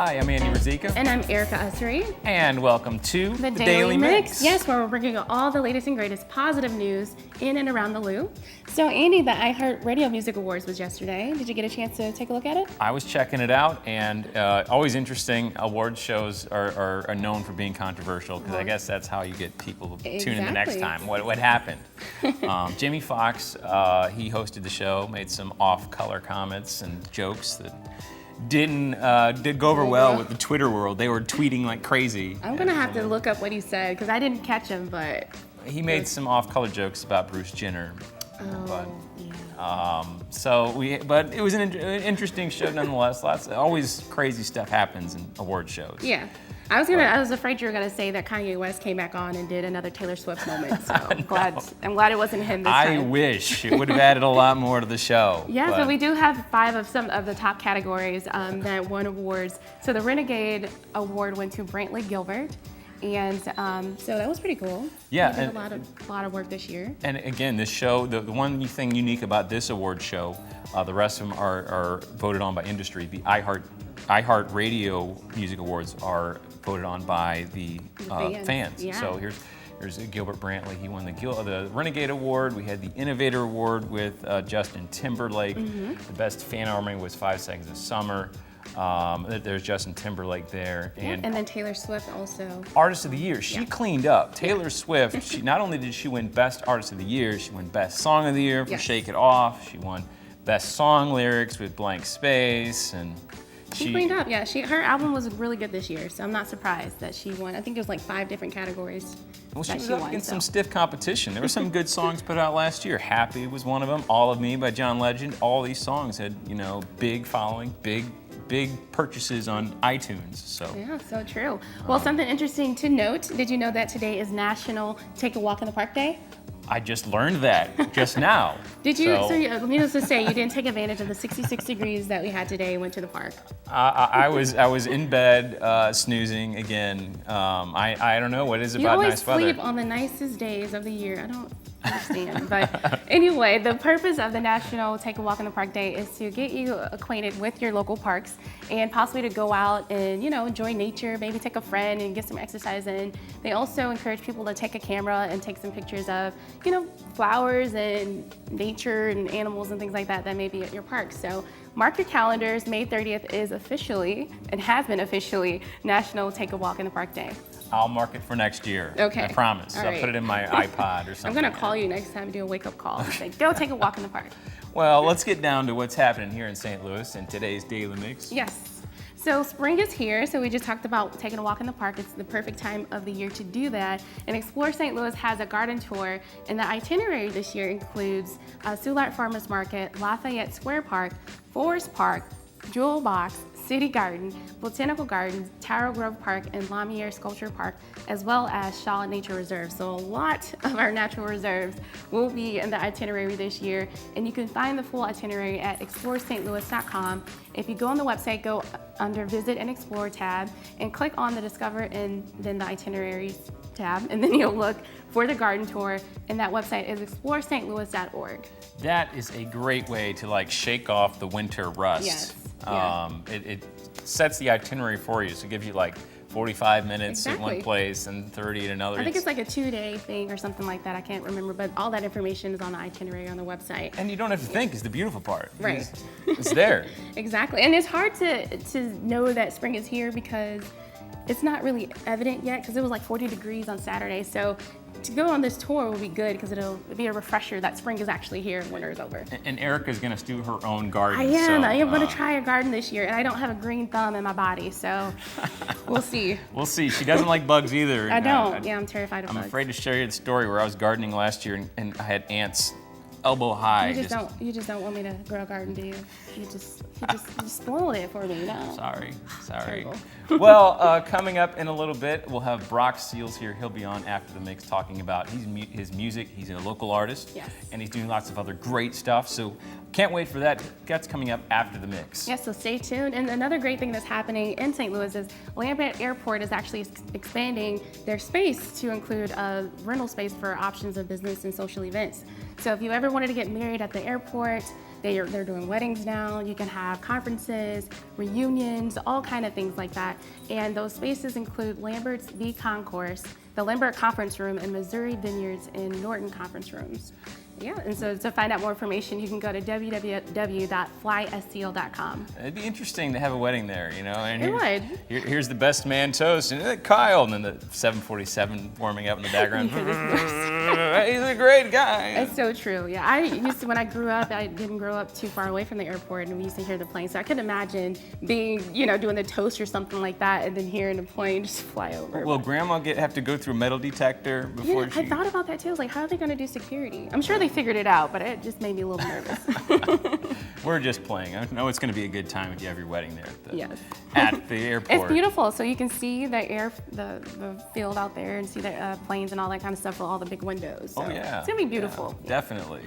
Hi, I'm Andy Ruzicka. And I'm Erica Ussery. And welcome to The Daily Mix. Yes, where we're bringing you all the latest and greatest positive news in and around the Lou. So, Andy, the iHeartRadio Music Awards was yesterday. Did you get a chance to take a look at it? I was checking it out, and always interesting. Award shows are known for being controversial, because I guess that's how you get people to tune in the next time. What happened? Jamie Foxx, he hosted the show, made some off-color comments and jokes that did go over well with the Twitter world. They were tweeting like crazy. I'm gonna have to look up what he said because I didn't catch him, but he made some off-color jokes about Bruce Jenner. yeah. But it was an interesting show nonetheless. Always crazy stuff happens in award shows. Yeah. I was afraid you were gonna say that Kanye West came back on and did another Taylor Swift moment. So I'm glad it wasn't him this time. I wish it would have added a lot more to the show. Yeah, so we do have 5 of some of the top categories that won awards. So the Renegade Award went to Brantley Gilbert. And so that was pretty cool. Yeah, he did a lot of work this year. And again, this show, the one thing unique about this award show, the rest of them are voted on by industry. The iHeartRadio Music Awards are voted on by the fans. Yeah. So here's Gilbert Brantley. He won the Renegade Award. We had the Innovator Award with Justin Timberlake. The best fan army was 5 Seconds of Summer. There's Justin Timberlake there. And then Taylor Swift also. Artist of the Year. She cleaned up. Taylor Swift, she not only did she win Best Artist of the Year, she won Best Song of the Year for Shake It Off. She won Best Song Lyrics with Blank Space. And she cleaned up, yeah. Her album was really good this year, so I'm not surprised that she won. I think it was like 5 different categories. Well, she was up against some stiff competition. There were some good songs put out last year. Happy was one of them. All of Me by John Legend. All these songs had, big following, big purchases on iTunes. So yeah, so true. Well, something interesting to note. Did you know that today is National Take a Walk in the Park Day? I just learned that just now. Did you? So needless to say, you didn't take advantage of the 66 degrees that we had today and went to the park. I was in bed snoozing again. I don't know what is about nice weather. You always sleep on the nicest days of the year. I don't understand. But anyway, the purpose of the National Take a Walk in the Park Day is to get you acquainted with your local parks and possibly to go out and enjoy nature, maybe take a friend and get some exercise in. They also encourage people to take a camera and take some pictures of flowers and nature and animals and things like that may be at your park. So mark your calendars. May 30th is officially and has been officially National Take a Walk in the Park Day. I'll mark it for next year. Okay. I promise. I'll put it in my iPod or something. I'm going to call you next time and do a wake-up call and say, go take a walk in the park. Well, let's get down to what's happening here in St. Louis in today's Daily Mix. Yes. So spring is here, so we just talked about taking a walk in the park. It's the perfect time of the year to do that. And Explore St. Louis has a garden tour, and the itinerary this year includes Soulard Farmers Market, Lafayette Square Park, Forest Park, Jewel Box, City Garden, Botanical Gardens, Taro Grove Park, and Lamier Sculpture Park, as well as Shaw Nature Reserve. So a lot of our natural reserves will be in the itinerary this year, and you can find the full itinerary at explorestlouis.com. If you go on the website, go under Visit and Explore tab, and click on the Discover and then the Itineraries tab, and then you'll look for the garden tour, and that website is explorestlouis.org. That is a great way to shake off the winter rust. Yes. It sets the itinerary for you, so it gives you 45 minutes at one place and 30 at another. I think it's like a 2-day thing or something like that. I can't remember, but all that information is on the itinerary on the website. And you don't have to think is the beautiful part. Right. It's there. Exactly. And it's hard to know that spring is here because it's not really evident yet because it was 40 degrees on Saturday. So to go on this tour will be good because it'll be a refresher that spring is actually here and winter is over. And Erica's going to do her own garden. I am going to try a garden this year, and I don't have a green thumb in my body, so we'll see. We'll see. She doesn't like bugs either. I don't. I'm terrified of bugs. I'm afraid to share you the story where I was gardening last year and I had ants elbow high. You just don't want me to grow a garden, do you? You just spoil it for me, no? Sorry. Terrible. Well, coming up in a little bit, we'll have Brock Seals here. He'll be on after the mix talking about his music. He's a local artist. Yes. And he's doing lots of other great stuff. So can't wait for that. That's coming up after the mix. Yes, so stay tuned. And another great thing that's happening in St. Louis is Lambert Airport is actually expanding their space to include a rental space for options of business and social events. So if you ever wanted to get married at the airport, they're doing weddings now. You can have conferences, reunions, all kind of things like that. And those spaces include Lambert's V Concourse, the Lambert Conference Room, and Missouri Vineyards in Norton Conference Rooms. Yeah, and so to find out more information, you can go to www.flyscl.com. It'd be interesting to have a wedding there, you know. And It would. Here's the best man toast, and Kyle, and then the 747 warming up in the background. He's a great guy. It's so true. Yeah, I used to, when I grew up, I didn't grow up too far away from the airport, and we used to hear the plane. So I could imagine being, doing the toast or something like that, and then hearing the plane just fly over. Will Grandma have to go through a metal detector before she? I thought about that too. I was like, how are they going to do security? I'm sure they figured it out, but it just made me a little nervous. We're just playing. I know it's going to be a good time if you have your wedding there at the airport. It's beautiful, so you can see the field out there and see the planes and all that kind of stuff with all the big windows. So oh yeah, it's gonna be beautiful. Yeah, definitely.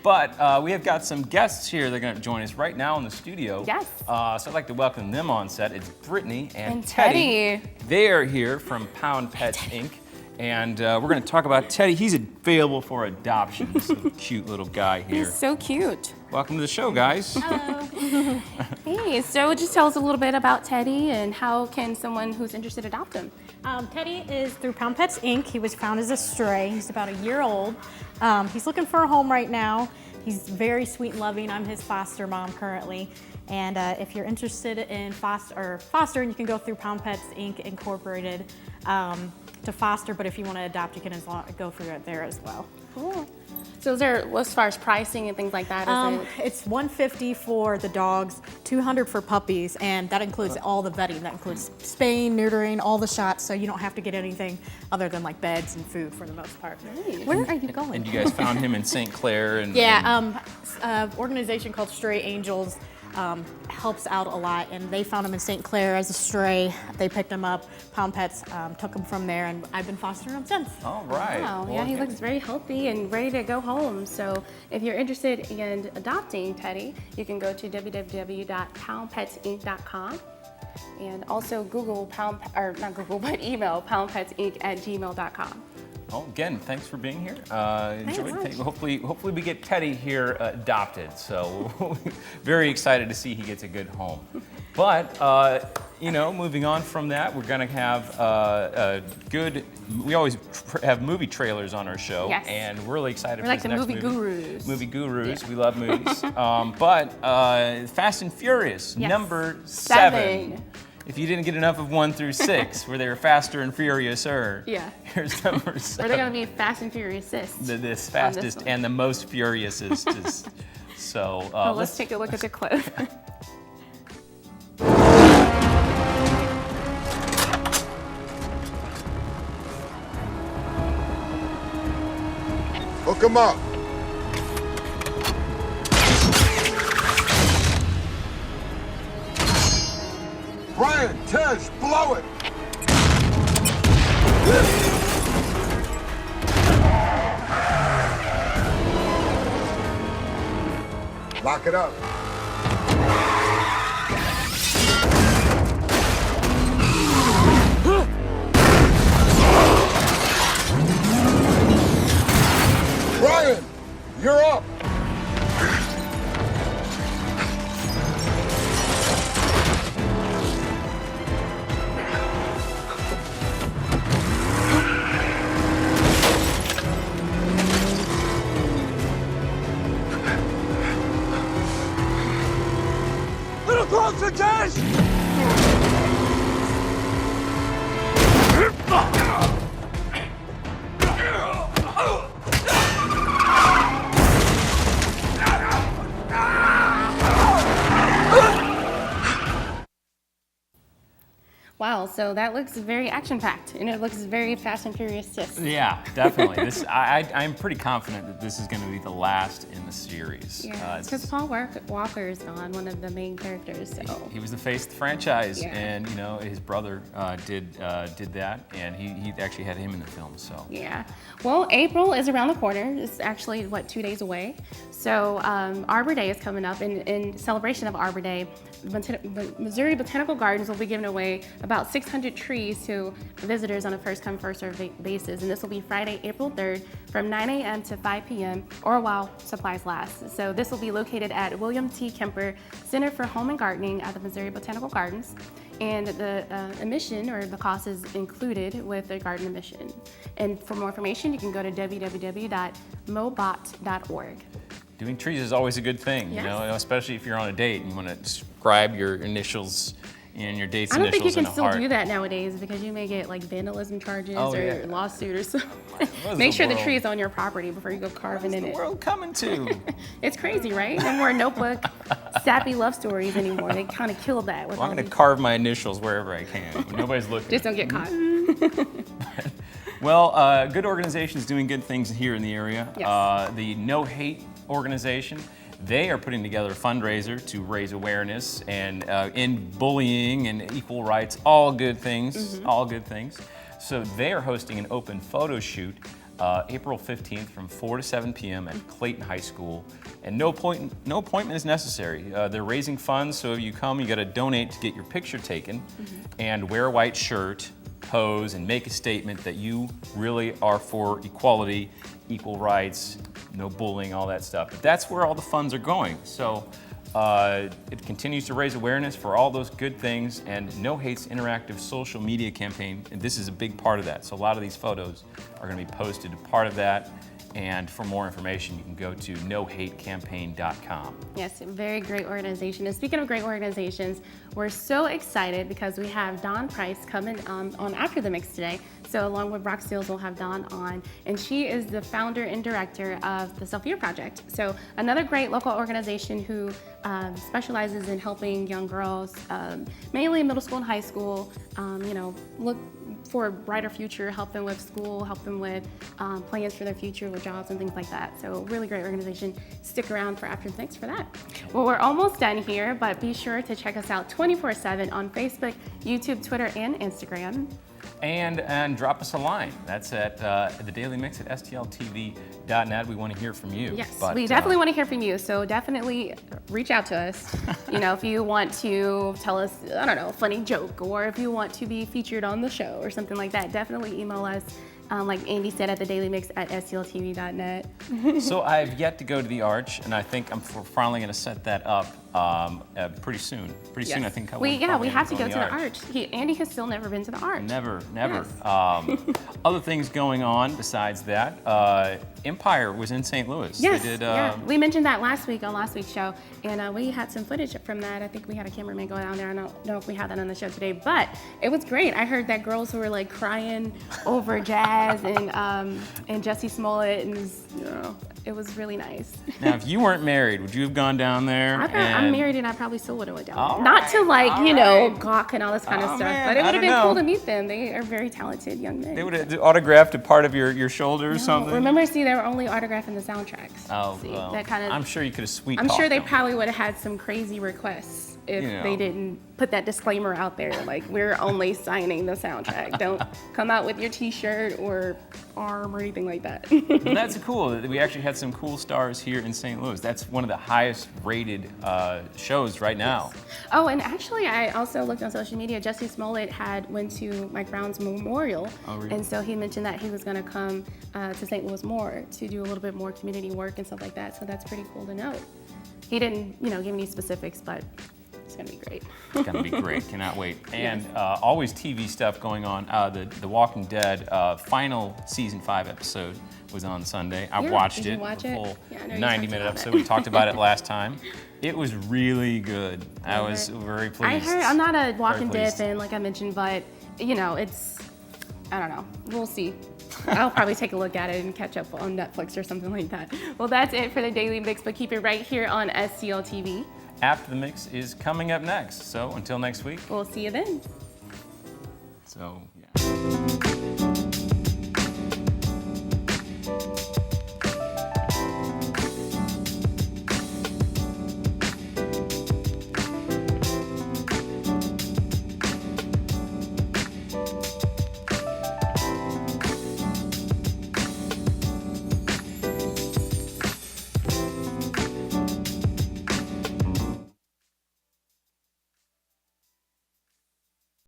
But we have got some guests here. They're going to join us right now in the studio. Yes. So I'd like to welcome them on set. It's Brittany and Teddy. They are here from Pound Pets Inc. And we're going to talk about Teddy. He's available for adoption. He's a cute little guy here. He's so cute. Welcome to the show, guys. Hello. Hey, so just tell us a little bit about Teddy and how can someone who's interested adopt him? Teddy is through Pound Pets Inc. He was found as a stray. He's about a year old. He's looking for a home right now. He's very sweet and loving. I'm his foster mom currently. And if you're interested in fostering, you can go through Pound Pets Inc. Incorporated to foster, but if you want to adopt, you can go through it there as well. Cool. So is there, as far as pricing and things like that? It's $150 for the dogs, $200 for puppies, and that includes all the vetting. That includes spaying, neutering, all the shots, so you don't have to get anything other than like beds and food for the most part. Nice. Where are you going? And you guys found him in St. Clair? And Organization called Stray Angels helps out a lot, and they found him in St. Clair as a stray. They picked him up. Pound Pets took him from there, and I've been fostering him since. All right. Wow. Well, yeah, he looks very healthy and ready to go home. So if you're interested in adopting Teddy, you can go to www.poundpetsinc.com and also Google email poundpetsinc@gmail.com. Well, again, thanks for being here. Hopefully we get Teddy here adopted. So very excited to see he gets a good home. But moving on from that, we're going to have we always have movie trailers on our show, yes. And we're really excited We're for like this the next movie gurus. Movie gurus, Yeah. We love movies. But Fast and Furious, yes. number 7. If you didn't get enough of 1 through 6, where they were faster and furiouser, here's number 7. Or they're going to be Fast and Furious-ist. The fastest and the most furiousest. So let's take a look at the clip. Hook 'em up. Brian, Tej, blow it! Lock it up. Brian, you're up! Little closer, Tej! Wow, so that looks very action-packed, and it looks very Fast and Furious-ist. Yeah, definitely. I'm pretty confident that this is going to be the last in the series. Yeah, because Paul Walker is gone, one of the main characters. So he was the face of the franchise, Yeah. and his brother did that, and he actually had him in the film. So yeah, well, April is around the corner. It's actually 2 days away. So Arbor Day is coming up, and in celebration of Arbor Day, Missouri Botanical Gardens will be giving away about about 600 trees to visitors on a first-come, first-served basis. And this will be Friday, April 3rd from 9 a.m. to 5 p.m. or while supplies last. So this will be located at William T. Kemper Center for Home and Gardening at the Missouri Botanical Gardens. And the admission or the cost is included with the garden admission. And for more information, you can go to www.mobot.org. Doing trees is always a good thing, Yes. you know, especially if you're on a date and you want to describe your initials and your date's I don't think you initials in can a still heart. do that nowadays because you may get like vandalism charges Oh, or yeah. lawsuit or something. What's Make the sure the world? tree is on your property before you go carving in What's it. the world coming to? It's crazy, right? No more Notebook, sappy love stories anymore. They kind of killed that. With Well, I'm all going to these- carve my initials wherever I can when nobody's looking. Just don't get caught. Well, good organizations doing good things here in the area. Yes. The No Hate organization, they are putting together a fundraiser to raise awareness and end bullying and equal rights, all good things, all good things. So they are hosting an open photo shoot April 15th from 4 to 7 p.m. at Clayton High School. And no appointment is necessary. They're raising funds, so if you come, you got to donate to get your picture taken and wear a white shirt, pose, and make a statement that you really are for equality, equal rights, no bullying, all that stuff. But that's where all the funds are going. So it continues to raise awareness for all those good things, and No Hate's interactive social media campaign, and this is a big part of that. So a lot of these photos are going to be posted as part of that. And for more information, you can go to nohatecampaign.com. Yes, very great organization. And speaking of great organizations, we're so excited because we have Dawn Price coming on after the mix today. So along with Brock Steels, we'll have Dawn on. And she is the founder and director of the Sophia Project. So another great local organization who specializes in helping young girls, mainly in middle school and high school, look for a brighter future, help them with school, help them with plans for their future with jobs and things like that. So really great organization. Stick around for after the mix for that. Well, we're almost done here, but be sure to check us out 24/7 on Facebook, YouTube, Twitter, and Instagram. And drop us a line. That's at the Daily Mix at stltv.net. We want to hear from you. Yes, But, we definitely want to hear from you. So definitely reach out to us. If you want to tell us, I don't know, a funny joke, or if you want to be featured on the show or something like that, definitely email us. Like Andy said, at the Daily Mix at stltv.net. So I've yet to go to the Arch, and I think I'm finally going to set that up pretty soon. Pretty soon, I think. We have to go to the Arch. Andy has still never been to the Arch. Never. Yes. Other things going on besides that. Empire was in St. Louis. Yes, They did, yeah. We mentioned that last week on last week's show, and we had some footage from that. I think we had a cameraman go down there. I don't know if we had that on the show today, but it was great. I heard that girls were like crying over Jazz and Jussie Smollett, and it was really nice. Now, if you weren't married, would you have gone down there? I'm married, and I probably still would have went down there. All Not to right. gawk and all this kind of Oh, stuff, man, but it I would have don't been know. cool to meet them. They are very talented young men. They would have autographed a part of your shoulder or something? Remember, they were only autographing the soundtracks. Oh, See, well, that kind of. I'm sure you could have sweet I'm sure they them. probably would have had some crazy requests if they didn't put that disclaimer out there, like, we're only signing the soundtrack. Don't come out with your T-shirt or arm or anything like that. But that's cool. We actually had some cool stars here in St. Louis. That's one of the highest rated shows right now. Oh, and actually, I also looked on social media. Jussie Smollett went to Mike Brown's memorial, and so he mentioned that he was going to come to St. Louis more to do a little bit more community work and stuff like that. So that's pretty cool to know. He didn't, give any specifics, but it's going to be great. It's going to be great. Cannot wait. And always TV stuff going on. The Walking Dead final season 5 episode was on Sunday. I watched did you it. watch The it? full Yeah, I know you 90-minute talked about episode. it. We talked about it last time. It was really good. I was very pleased. I heard, I'm not a Walking Very Dead pleased. fan, like I mentioned, but, it's, I don't know. We'll see. I'll probably take a look at it and catch up on Netflix or something like that. Well, that's it for the Daily Mix, but keep it right here on STL TV. After the Mix is coming up next. So until next week. We'll see you then. So, yeah.